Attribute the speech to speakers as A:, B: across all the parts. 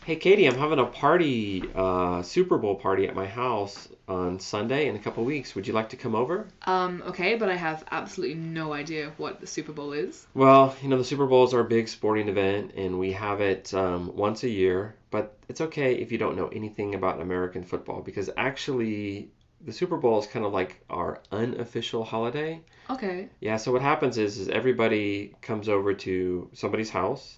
A: Hey Katie, I'm having a party, Super Bowl party at my house on Sunday in a couple weeks. Would you like to come over?
B: Okay, but I have absolutely no idea what the Super Bowl is.
A: Well, the Super Bowl is our big sporting event, and we have it once a year. But it's okay if you don't know anything about American football because actually, the Super Bowl is kind of like our unofficial holiday.
B: Okay,
A: Yeah, so what happens is everybody comes over to somebody's house,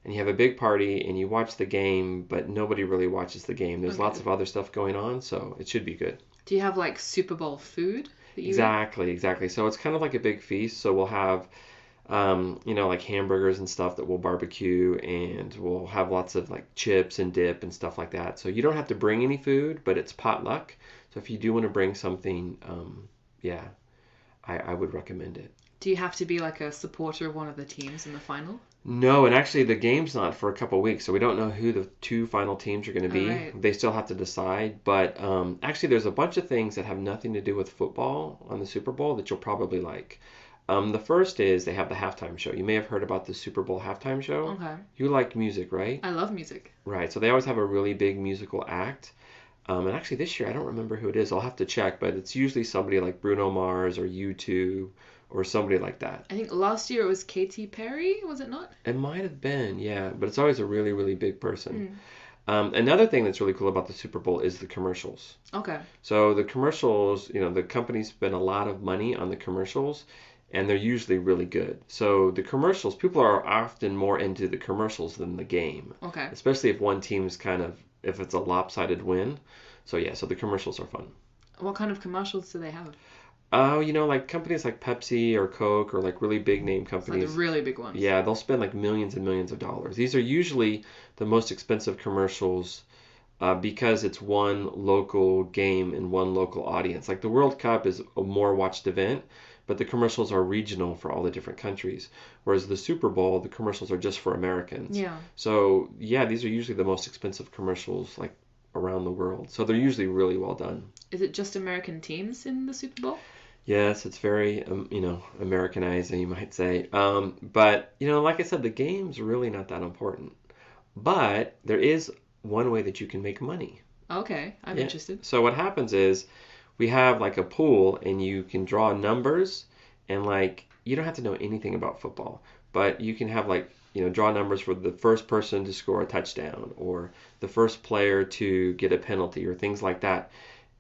A: and you have a big party, and you watch the game, but nobody really watches the game. There's lots
B: okay.
A: of other stuff going on, so it should be good.
B: Do you have like Super Bowl food that you eat?
A: Exactly, exactly. So it's kind of like a big feast. So we'll have, like hamburgers and stuff that we'll barbecue, and we'll have lots of like chips and dip and stuff like that. So you don't have to bring any food, but it's potluck. So if you do want to bring something, yeah, I would recommend it.
B: Do you have to be like a supporter of one of the teams in the final?
A: No, and actually the game's not for a couple weeks, so we don't know who the two final teams are going to
B: All
A: be.
B: right.
A: They still have to decide. But actually, there's a bunch of things that have nothing to do with football on the Super Bowl that you'll probably like. The first is they have the halftime show. You may have heard about the Super Bowl halftime show.
B: Okay.
A: You like music, right?
B: I love music.
A: Right. So they always have a really big musical act. And actually, this year I don't remember who it is. I'll have to check, but it's usually somebody like Bruno Mars or U2 or somebody like that.
B: I think last year it was Katy Perry, was it not?
A: It might have been, yeah, but it's always a really, really big person.
B: Mm.
A: Another thing that's really cool about the Super Bowl is the commercials.
B: Okay.
A: So the commercials, the companies spend a lot of money on the commercials, and they're usually really good. So the commercials, people are often more into the commercials than the game,
B: Okay.
A: especially if one team's if it's a lopsided win. So yeah, so the commercials are fun.
B: What kind of commercials do they have?
A: Oh, like companies like Pepsi or Coke or like really big name
B: It's like the
A: companies.
B: really big ones.
A: Yeah, they'll spend like millions and millions of dollars. These are usually the most expensive commercials because it's one local game and one local audience. Like the World Cup is a more watched event, but the commercials are regional for all the different countries. Whereas the Super Bowl, the commercials are just for Americans.
B: Yeah.
A: So yeah, these are usually the most expensive commercials like around the world. So they're usually really well done.
B: Is it just American teams in the Super Bowl?
A: Yes, it's very, Americanizing, you might say. But, like I said, the game's really not that important. But there is one way that you can make money.
B: Okay, I'm
A: Yeah.
B: interested.
A: So what happens is we have like a pool and you can draw numbers and like you don't have to know anything about football, but you can have like, draw numbers for the first person to score a touchdown or the first player to get a penalty or things like that.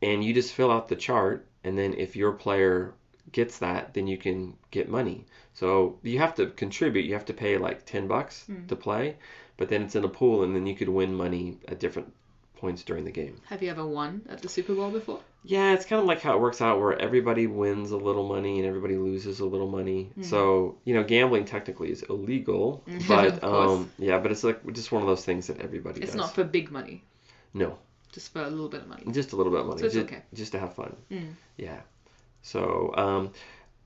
A: And you just fill out the chart, and then if your player gets that, then you can get money. So you have to contribute. You have to pay like $10
B: Hmm.
A: to play, but then it's in a pool, and then you could win money at different points during the game.
B: Have you ever won at the Super Bowl before?
A: Yeah, it's kind of like how it works out where everybody wins a little money and everybody loses a little money.
B: Hmm.
A: So, gambling technically is illegal, but
B: Of course.
A: yeah, but it's like just one of those things that everybody
B: It's
A: does.
B: not for big money,
A: No,
B: just for a little bit of money.
A: just a little bit of money,
B: So it's okay.
A: just to have fun.
B: Mm.
A: Yeah. So,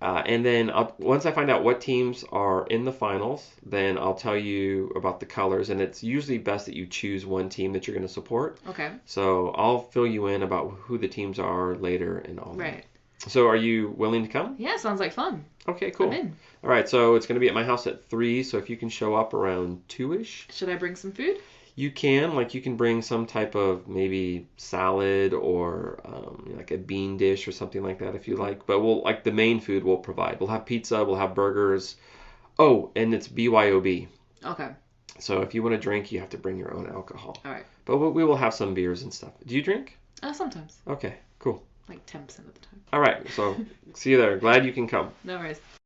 A: and then once I find out what teams are in the finals, then I'll tell you about the colors. And it's usually best that you choose one team that you're going to support.
B: Okay.
A: So I'll fill you in about who the teams are later and all that.
B: Right.
A: So are you willing to come?
B: Yeah, sounds like fun.
A: Okay,
B: I'm
A: cool.
B: in.
A: All right, so it's going to be at my house at 3. So if you can show up around 2ish.
B: Should I bring some food?
A: You can bring some type of maybe salad or like a bean dish or something like that if you
B: Okay.
A: like. But we'll like the main food we'll provide. We'll have pizza, we'll have burgers. Oh, and it's BYOB.
B: Okay.
A: So if you want to drink, you have to bring your own alcohol.
B: All right.
A: But we will have some beers and stuff. Do you drink?
B: Sometimes,
A: Okay, cool.
B: like 10% of the time.
A: All right, so see you there. Glad you can come.
B: No worries.